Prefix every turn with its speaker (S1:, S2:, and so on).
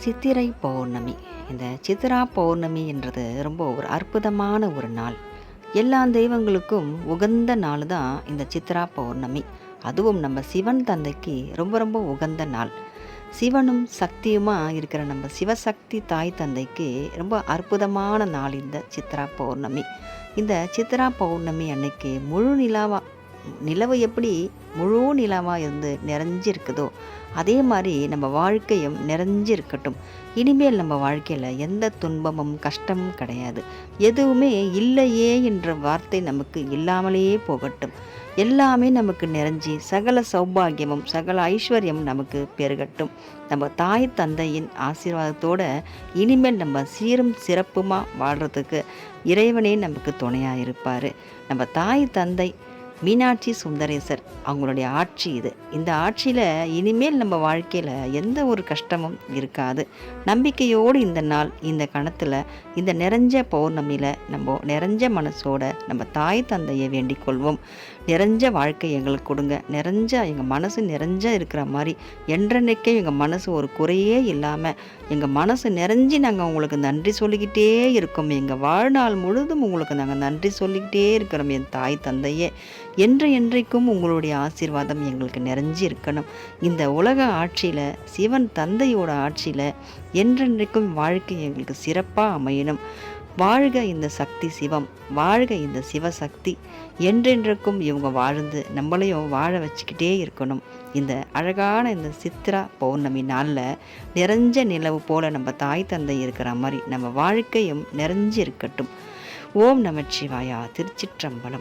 S1: சித்திரை பௌர்ணமி. இந்த சித்ரா பௌர்ணமி என்றது ரொம்ப ஒரு அற்புதமான ஒரு நாள். எல்லா தெய்வங்களுக்கும் உகந்த நாள் தான் இந்த சித்ரா பௌர்ணமி. அதுவும் நம்ம சிவன் தந்தைக்கு ரொம்ப ரொம்ப உகந்த நாள். சிவனும் சக்தியுமா இருக்கிற நம்ம சிவசக்தி தாய் தந்தைக்கு ரொம்ப அற்புதமான நாள் இந்த சித்ரா பௌர்ணமி. இந்த சித்ரா பௌர்ணமி அன்னைக்கு முழு நிலாவா, நிலவு எப்படி முழு நிலாவாக இருந்து நிறைஞ்சிருக்குதோ அதே மாதிரி நம்ம வாழ்க்கையும் நிறைஞ்சிருக்கட்டும். இனிமேல் நம்ம வாழ்க்கையில் எந்த துன்பமும் கஷ்டமும் கிடையாது. எதுவுமே இல்லையே என்ற வார்த்தை நமக்கு இல்லாமலேயே போகட்டும். எல்லாமே நமக்கு நிறைஞ்சி சகல சௌபாகியமும் சகல ஐஸ்வர்யமும் நமக்கு பெருகட்டும். நம்ம தாய் தந்தையின் ஆசீர்வாதத்தோடு இனிமேல் நம்ம சீரும் சிறப்புமாக வாழ்கிறதுக்கு இறைவனே நமக்கு துணையாக இருப்பார். நம்ம தாய் தந்தை மீனாட்சி சுந்தரேசர் அவங்களுடைய ஆட்சி இது. இந்த ஆட்சியில் இனிமேல் நம்ம வாழ்க்கையில் எந்த ஒரு கஷ்டமும் இருக்காது. நம்பிக்கையோடு இந்த நாள் இந்த கணத்தில் இந்த நிறைஞ்ச பௌர்ணமியில் நம்ம நிறைஞ்ச மனசோட நம்ம தாய் தந்தையை வேண்டிக் கொள்வோம். நிறைஞ்ச வாழ்க்கை எங்களுக்கு கொடுங்க, நிறைஞ்ச எங்கள் மனசு நிறைஞ்ச இருக்கிற மாதிரி என்றென்னைக்கே எங்கள் மனசு ஒரு குறையே இல்லாமல் எங்கள் மனசு நிறைஞ்சி நாங்கள் உங்களுக்கு நன்றி சொல்லிக்கிட்டே இருக்கோம். எங்கள் வாழ்நாள் முழுதும் உங்களுக்கு நாங்கள் நன்றி சொல்லிக்கிட்டே இருக்கிறோம். என் தாய் தந்தையே, என்றைக்கும் உங்களுடைய ஆசீர்வாதம் எங்களுக்கு நிறைஞ்சி இருக்கணும். இந்த உலக ஆட்சியில் சிவன் தந்தையோட ஆட்சியில் என்றென்றைக்கும் வாழ்க்கை எங்களுக்கு சிறப்பாக அமையணும். வாழ்க இந்த சக்தி சிவம், வாழ்க இந்த சிவசக்தி. என்றென்றைக்கும் இவங்க வாழ்ந்து நம்மளையும் வாழ வச்சுக்கிட்டே இருக்கணும். இந்த அழகான இந்த சித்ரா பௌர்ணமி நாளில் நிறைஞ்ச நிலவு போல் நம்ம தாய் தந்தை இருக்கிற மாதிரி நம்ம வாழ்க்கையும் நிறைஞ்சு இருக்கட்டும். ஓம் நமச்சிவாயா. திருச்சிற்றம்பலம்.